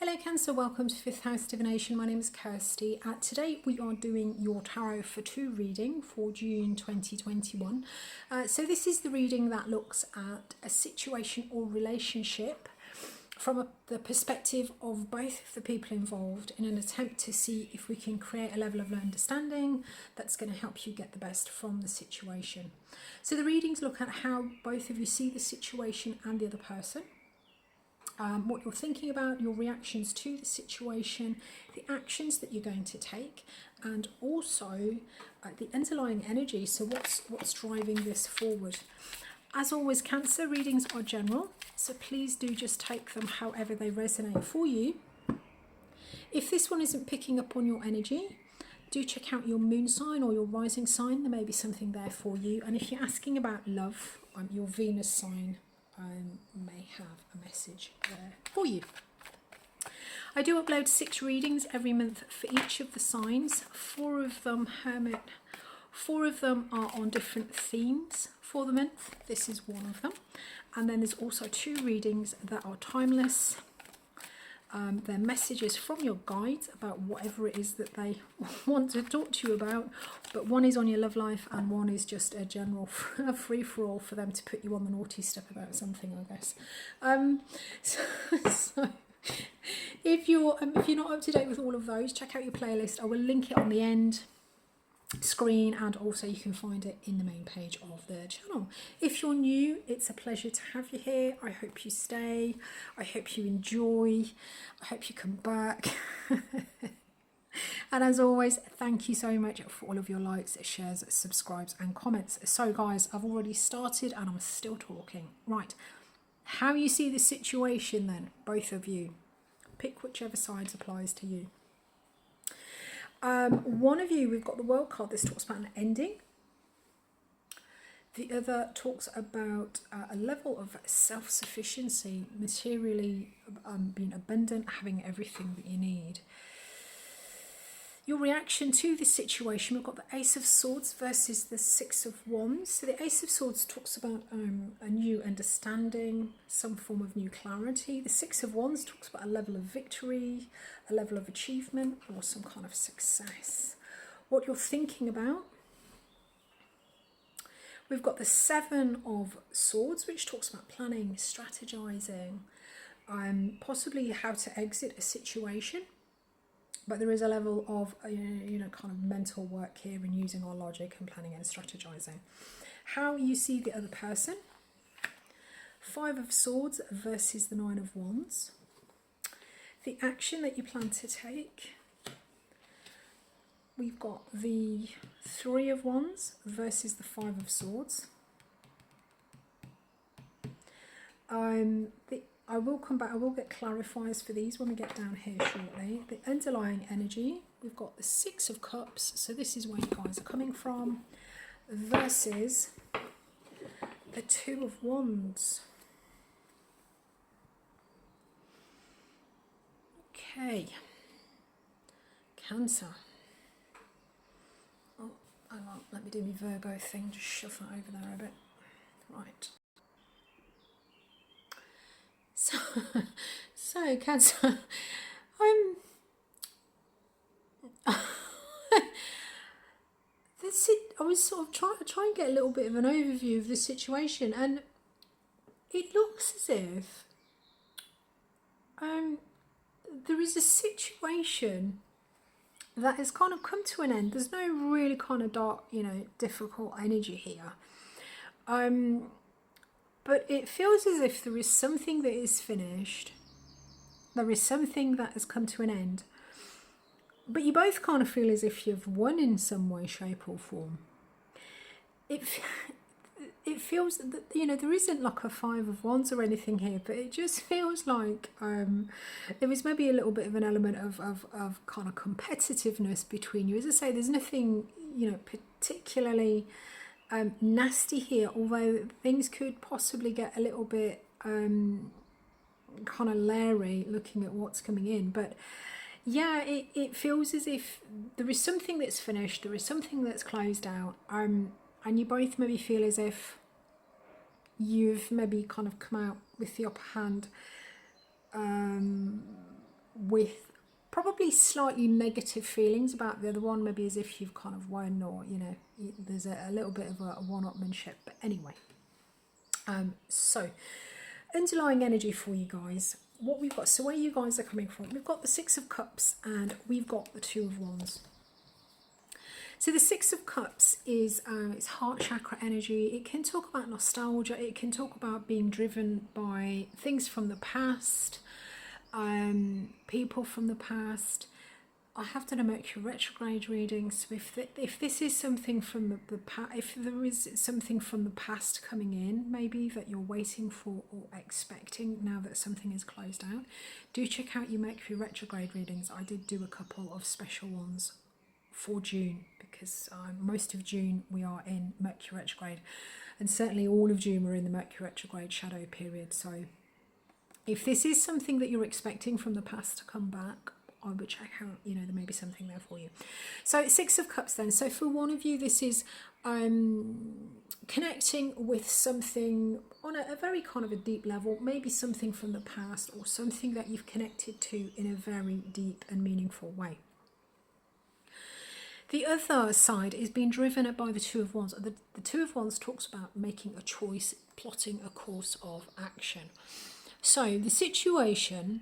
Hello Cancer, welcome to Fifth House Divination. My name is Kirsty. Today we are doing your Tarot for 2 reading for June 2021. So this is the reading that looks at a situation or relationship from the perspective of both of the people involved in an attempt to see if we can create a level of understanding that's going to help you get the best from the situation. So the readings look at how both of you see the situation and the other person. What you're thinking about, your reactions to the situation, the actions that you're going to take, and also the underlying energy. So what's driving this forward? As always, Cancer readings are general, so please do just take them however they resonate for you. If this one isn't picking up on your energy, do check out your moon sign or your rising sign. There may be something there for you. And if you're asking about love, your Venus sign may have a message there for you. I do upload 6 readings every month for each of the signs. 4 of them Hermit, 4 of them are on different themes for the month. This is one of them. And then there's also 2 readings that are timeless. They're messages from your guides about whatever it is that they want to talk to you about, but one is on your love life and one is just a general free-for-all for them to put you on the naughty step about something, I guess. So if you're not up to date with all of those, check out your playlist. I will link it on the end screen, and also you can find it in the main page of the channel. If you're new, it's a pleasure to have you here. I hope you stay, I hope you enjoy, I hope you come back. And as always, thank you so much for all of your likes, shares, subscribes and comments. So guys, I've already started and I'm still talking. Right, how you see the situation then, both of you, pick whichever side applies to you. One of you, we've got the World card. This talks about an ending. The other talks about a level of self-sufficiency, materially being abundant, having everything that you need. Your reaction to this situation, we've got the Ace of Swords versus the Six of Wands. So the Ace of Swords talks about a new understanding, some form of new clarity. The Six of Wands talks about a level of victory, a level of achievement, or some kind of success. What you're thinking about. We've got the Seven of Swords, which talks about planning, strategizing, possibly how to exit a situation. But there is a level of, kind of mental work here and using our logic and planning and strategizing. How you see the other person. 5 of Swords versus the 9 of Wands. The action that you plan to take. We've got the 3 of Wands versus the 5 of Swords. I will come back, I will get clarifiers for these when we get down here shortly. The underlying energy, we've got the 6 of Cups, so this is where you guys are coming from, versus the 2 of Wands. Okay, Cancer. Oh, let me do my Virgo thing, just shove that over there a bit. Right. So Cancer, I was sort of trying to get a little bit of an overview of the situation, and it looks as if there is a situation that has kind of come to an end. There's no really kind of dark, difficult energy here. But it feels as if there is something that is finished. There is something that has come to an end. But you both kind of feel as if you've won in some way, shape or form. It feels that, there isn't like a 5 of Wands or anything here, but it just feels like there was maybe a little bit of an element of kind of competitiveness between you. As I say, there's nothing, particularly nasty here, although things could possibly get a little bit kind of leery looking at what's coming in. But yeah, it feels as if there is something that's finished, there is something that's closed out, and you both maybe feel as if you've maybe kind of come out with the upper hand with probably slightly negative feelings about the other one, maybe as if you've kind of won, or there's a little bit of a one-upmanship. But anyway, so underlying energy for you guys, what we've got, so where you guys are coming from, we've got the Six of Cups and we've got the Two of Wands. So the Six of Cups is it's heart chakra energy. It can talk about nostalgia. It can talk about being driven by things from the past, people from the past. I have done a Mercury retrograde reading, so if this is something from the past, if there is something from the past coming in, maybe that you're waiting for or expecting now that something is closed out, do check out your Mercury retrograde readings. I did do a couple of special ones for June, because most of June we are in Mercury retrograde, and certainly all of June we're in the Mercury retrograde shadow period. So if this is something that you're expecting from the past to come back, I would check out, there may be something there for you. So Six of Cups then. So for one of you, this is connecting with something on a very kind of a deep level, maybe something from the past or something that you've connected to in a very deep and meaningful way. The other side is being driven by the Two of Wands. The Two of Wands talks about making a choice, plotting a course of action. So the situation,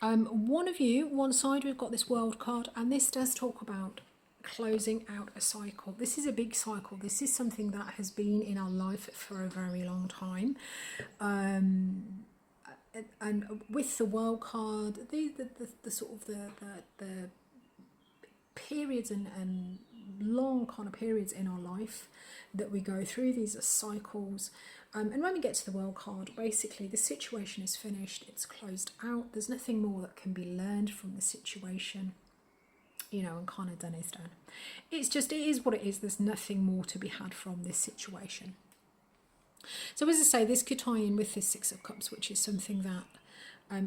one of you, one side, we've got this World card, and this does talk about closing out a cycle. This is a big cycle. This is something that has been in our life for a very long time. And with the World card, the sort of the periods and long kind of periods in our life that we go through, these are cycles, and when we get to the World card, basically the situation is finished, it's closed out, there's nothing more that can be learned from the situation, and kind of done is done. It is what it is. There's nothing more to be had from this situation. So as I say, this could tie in with this Six of Cups, which is something that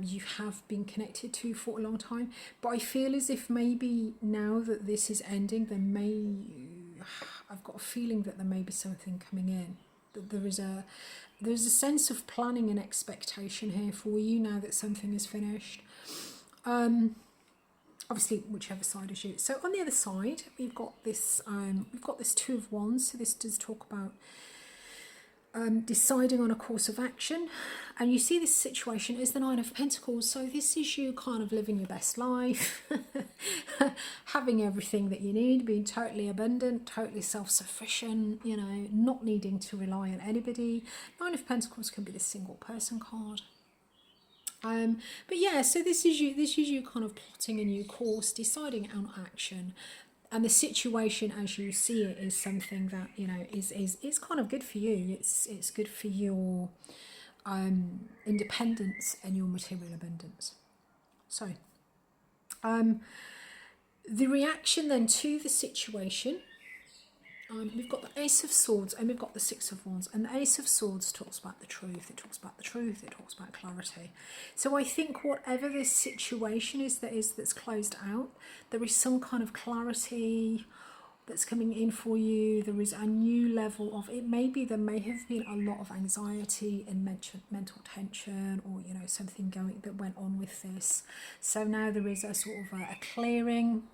you have been connected to for a long time, but I feel as if maybe now that this is ending, I've got a feeling that there may be something coming in, that there's a sense of planning and expectation here for you now that something is finished, obviously whichever side is you. So on the other side, we've got this Two of Wands. So this does talk about deciding on a course of action, and you see this situation is the Nine of Pentacles. So this is you kind of living your best life, having everything that you need, being totally abundant, totally self-sufficient, not needing to rely on anybody. Nine of Pentacles can be the single person card. But yeah, so this is you kind of plotting a new course, deciding on action. And the situation as you see it is something that, is kind of good for you. It's good for your independence and your material abundance. So the reaction then to the situation, we've got the Ace of Swords and we've got the Six of Wands. And the Ace of Swords talks about the truth. It talks about the truth. It talks about clarity. So I think whatever this situation is that's closed out, there is some kind of clarity that's coming in for you. There is a new level of it. Maybe there may have been a lot of anxiety and mental tension, or something that went on with this. So now there is a sort of a clearing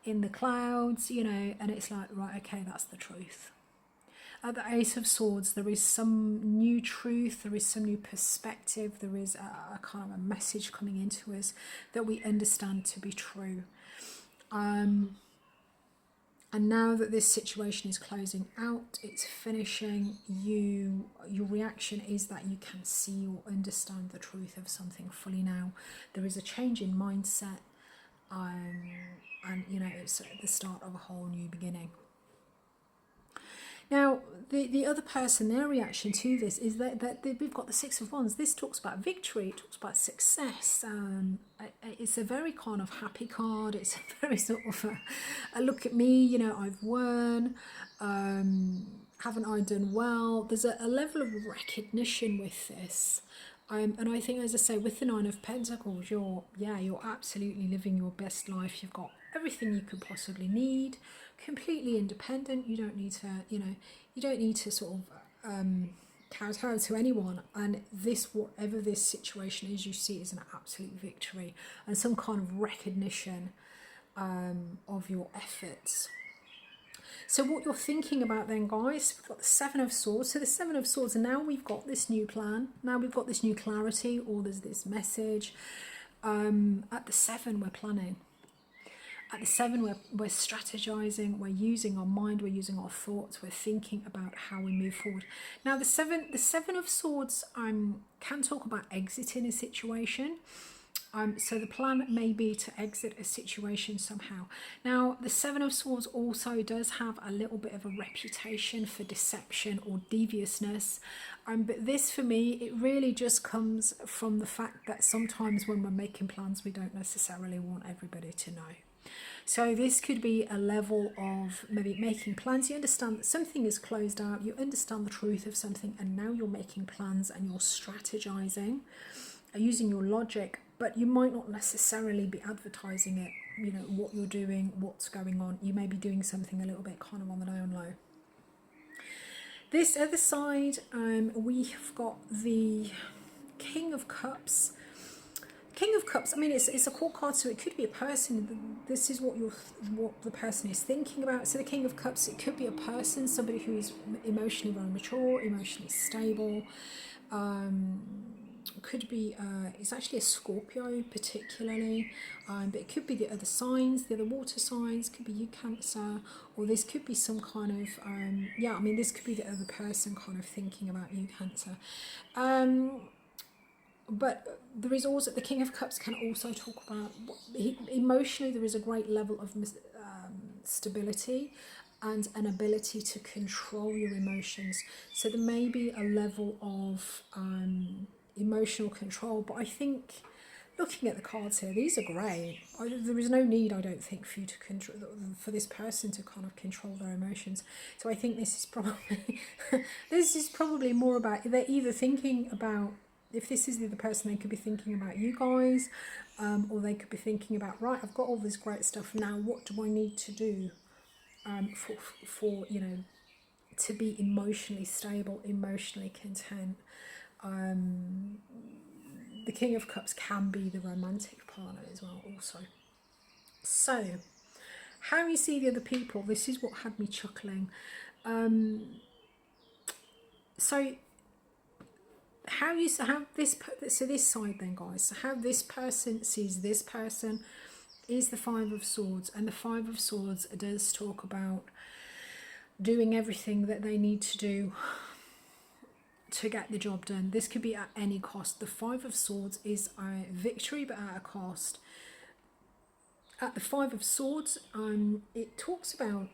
in the clouds, and it's like, right, okay, that's the truth. At the Ace of Swords, there is some new truth, there is some new perspective, there is a kind of a message coming into us that we understand to be true. And now that this situation is closing out, it's finishing, your reaction is that you can see or understand the truth of something fully now. There is a change in mindset, and it's at the start of a whole new beginning. Now, the other person, their reaction to this is that we've got the Six of Wands. This talks about victory, it talks about success. It's a very kind of happy card. It's a very sort of a look at me, I've won. Haven't I done well? There's a level of recognition with this. And I think, as I say, with the Nine of Pentacles, you're absolutely living your best life. You've got everything you could possibly need, completely independent. You don't need to, you don't need to sort of kowtow to anyone, and this, whatever this situation is, you see it as an absolute victory and some kind of recognition of your efforts. So what you're thinking about then, guys, we've got the Seven of Swords. So the Seven of Swords, and now we've got this new plan. Now we've got this new clarity, or there's this message. At the Seven, we're planning. At the Seven, we're strategizing, we're using our mind, we're using our thoughts, we're thinking about how we move forward. Now the Seven of Swords can talk about exiting a situation. So the plan may be to exit a situation somehow. Now, the Seven of Swords also does have a little bit of a reputation for deception or deviousness. But this, for me, it really just comes from the fact that sometimes when we're making plans, we don't necessarily want everybody to know. So this could be a level of maybe making plans. You understand that something is closed out, you understand the truth of something, and now you're making plans and you're strategizing, using your logic, but you might not necessarily be advertising it, you know, what you're doing, what's going on. You may be doing something a little bit kind of on the down low. This other side, we have got the King of Cups. King of Cups, I mean, it's a court card, so it could be a person. This is what the person is thinking about. So the King of Cups, it could be a person, somebody who is emotionally very mature, emotionally stable. Could be, it's actually a Scorpio particularly, but it could be the other signs, the other water signs, could be you, Cancer, or this could be some kind of, yeah, I mean, this could be the other person kind of thinking about you, Cancer. But there is also, the King of Cups can also talk about, emotionally there is a great level of stability and an ability to control your emotions. So there may be a level of emotional control, but I think looking at the cards here, these are great. There is no need, I don't think, for you to control, for this person to kind of control their emotions. So I think this is probably more about, they're either thinking about, if this is the other person, they could be thinking about you guys, or they could be thinking about, right, I've got all this great stuff now, what do I need to do for you know, to be emotionally stable, emotionally content. The King of Cups can be the romantic partner as well also. So how you see the other people, this is what had me chuckling. So this side then, guys, so how this person sees this person is the Five of Swords, and the Five of Swords does talk about doing everything that they need to do to get the job done. This could be at any cost. The Five of Swords is a victory, but at a cost. At the Five of Swords, it talks about,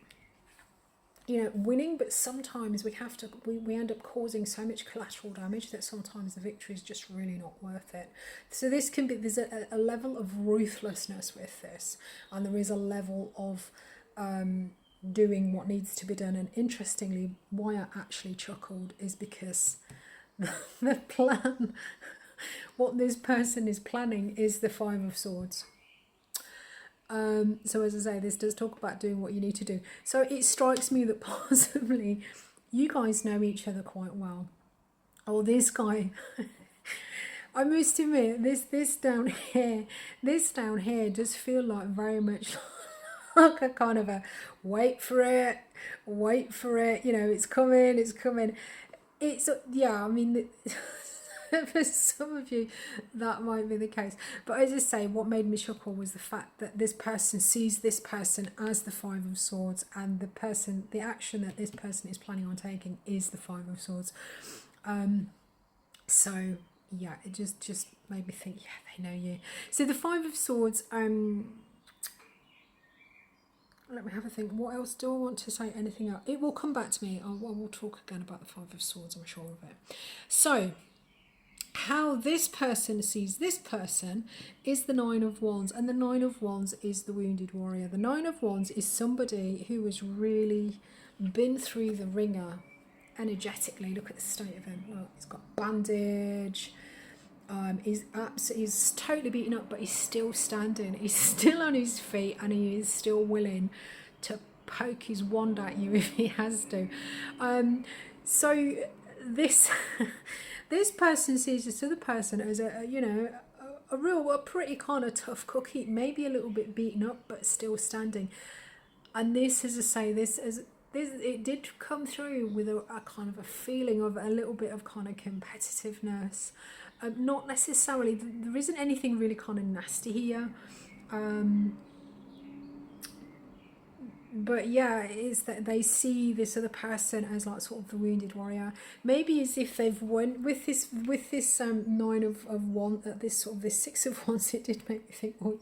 you know, winning, but sometimes we end up causing so much collateral damage that sometimes the victory is just really not worth it. So this can be, there's a level of ruthlessness with this, and there is a level of doing what needs to be done. And interestingly, why I actually chuckled is because the plan, what this person is planning, is the Five of Swords. So as I say, this does talk about doing what you need to do. So it strikes me that possibly you guys know each other quite well. Oh, this guy, I must admit, this down here does feel like very much like a kind of a wait for it, you know, it's coming. It's, yeah, I mean, for some of you that might be the case, but as I say, what made me chuckle was the fact that this person sees this person as the Five of Swords, and the action that this person is planning on taking is the Five of Swords. So yeah, it just made me think, yeah, they know you. So the Five of Swords, let me have a think. What else do I want to say? Anything else? It will come back to me. I will talk again about the Five of Swords, I'm sure of it. So how this person sees this person is the Nine of Wands, and the Nine of Wands is the wounded warrior. The Nine of Wands is somebody who has really been through the ringer energetically. Look at the state of him. Look, he's got bandage. He's totally beaten up, but he's still standing. He's still on his feet, and he is still willing to poke his wand at you if he has to. So this this person sees this other person as a pretty kind of tough cookie, maybe a little bit beaten up, but still standing. And this, as I say, this it did come through with a kind of a feeling of a little bit of kind of competitiveness. Not necessarily, there isn't anything really kind of nasty here. But yeah, it is that they see this other person as like sort of the wounded warrior, maybe as if they've won with this nine of wands, this six of wands. It did make me think, well,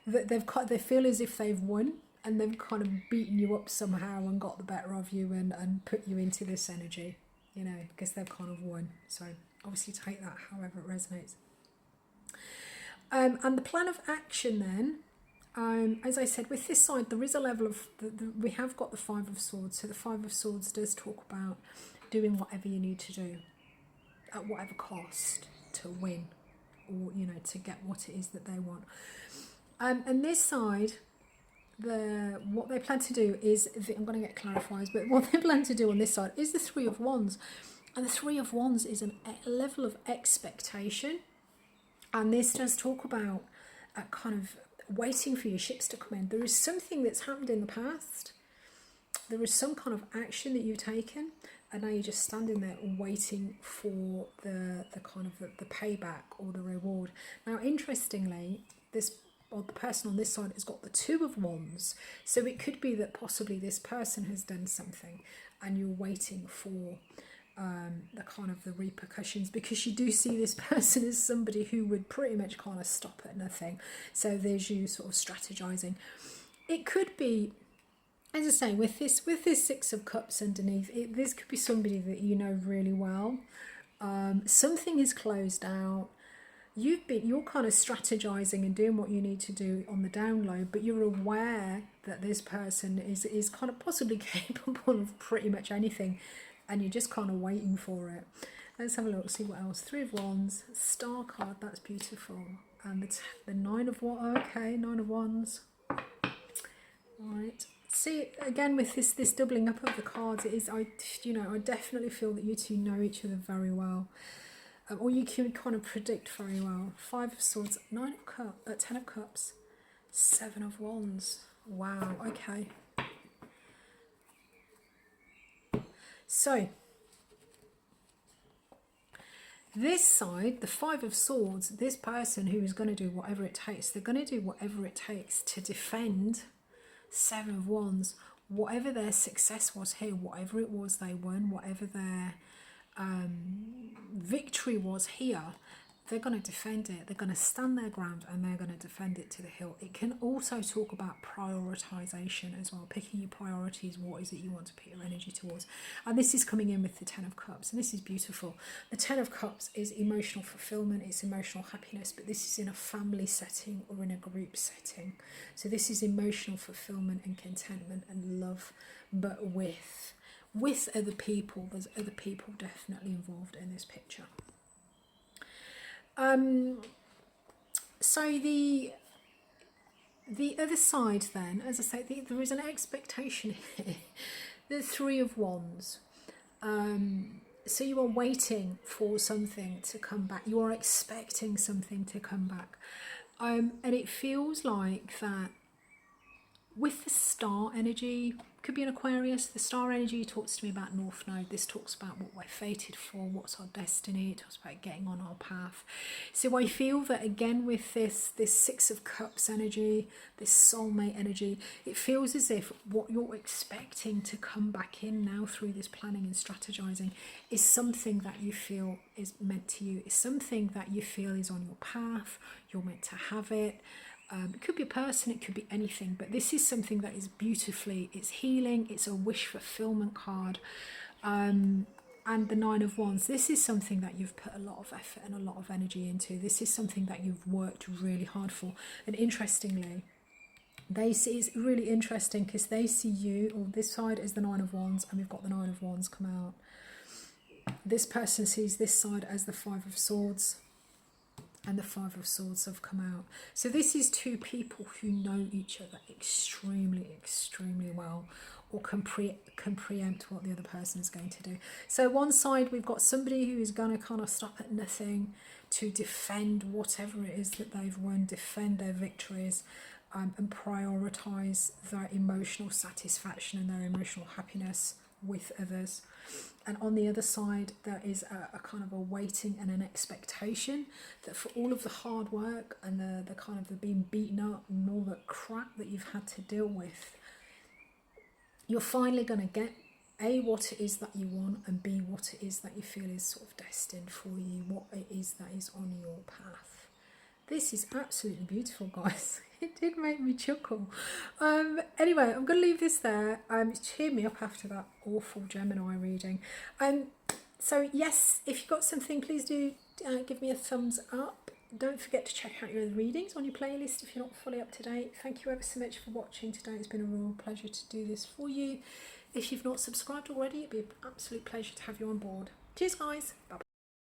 that they feel as if they've won, and they've kind of beaten you up somehow and got the better of you and put you into this energy, because they've kind of won. So obviously take that however it resonates. And the plan of action then. As I said, with this side, there is a level of, we have got the Five of Swords. So the Five of Swords does talk about doing whatever you need to do, at whatever cost, to win, or, to get what it is that they want. And this side, what they plan to do is, I'm going to get clarifiers, but what they plan to do on this side is the Three of Wands. And the Three of Wands is a level of expectation. And this does talk about a kind of waiting for your ships to come in. There is something that's happened in the past. There is some kind of action that you've taken, and now you're just standing there waiting for the kind of the payback or the reward. Now, interestingly, the person on this side has got the Two of Wands, so it could be that possibly this person has done something, and you're waiting for the kind of the repercussions, because you do see this person as somebody who would pretty much kind of stop at nothing. So there's you sort of strategizing. It could be, as I say, with this Six of Cups underneath, this could be somebody that you know really well. Something is closed out. You're kind of strategizing and doing what you need to do on the down low, but you're aware that this person is kind of possibly capable of pretty much anything, and you're just kind of waiting for it. Let's have a look, see what else. Three of Wands, Star card, that's beautiful. And the Nine of Wands, okay, Nine of Wands. Right. See, again, with this doubling up of the cards, it is, I definitely feel that you two know each other very well. Or you can kind of predict very well. Five of Swords, Ten of Cups, Seven of Wands. Wow, okay. So, this side, the Five of Swords, this person who is going to do whatever it takes, they're going to do whatever it takes to defend. Seven of Wands, whatever their success was here, whatever it was they won, whatever their victory was here, they're going to defend it. They're going to stand their ground and they're going to defend it to the hilt. It can also talk about prioritization as well, picking your priorities. What is it you want to put your energy towards? And this is coming in with the Ten of Cups, and this is beautiful. The Ten of Cups is emotional fulfillment, it's emotional happiness, but this is in a family setting or in a group setting. So this is emotional fulfillment and contentment and love, but with other people. There's other people definitely involved in this picture. So the other side then, as I say, there is an expectation here. The Three of Wands. So you are waiting for something to come back. You are expecting something to come back. And it feels like that with the star energy, could be an Aquarius. The star energy talks to me about North Node. This talks about what we're fated for, what's our destiny. It talks about getting on our path. So I feel that again with this Six of Cups energy, this soulmate energy, it feels as if what you're expecting to come back in now through this planning and strategizing is something that you feel is meant to you. It's something that you feel is on your path. You're meant to have it. It could be a person, it could be anything, but this is something that is beautifully, it's healing, it's a wish fulfillment card. And the Nine of Wands, this is something that you've put a lot of effort and a lot of energy into. This is something that you've worked really hard for. And interestingly, they see, it's really interesting because they see you, or this side is the Nine of Wands, and we've got the Nine of Wands come out. This person sees this side as the Five of Swords, and the Five of Swords have come out. So this is two people who know each other extremely, extremely well, or can preempt what the other person is going to do. So one side we've got somebody who is going to kind of stop at nothing to defend whatever it is that they've won, defend their victories, and prioritise their emotional satisfaction and their emotional happiness with others. And on the other side, there is a kind of a waiting and an expectation that for all of the hard work and the kind of the being beaten up and all the crap that you've had to deal with, you're finally going to get A, what it is that you want, and B, what it is that you feel is sort of destined for you, what it is that is on your path. This is absolutely beautiful, guys. It did make me chuckle. Anyway, I'm going to leave this there. Cheer me up after that awful Gemini reading. So yes, if you've got something, please do give me a thumbs up. Don't forget to check out your other readings on your playlist if you're not fully up to date. Thank you ever so much for watching today. It's been a real pleasure to do this for you. If you've not subscribed already, it'd be an absolute pleasure to have you on board. Cheers, guys. Bye-bye.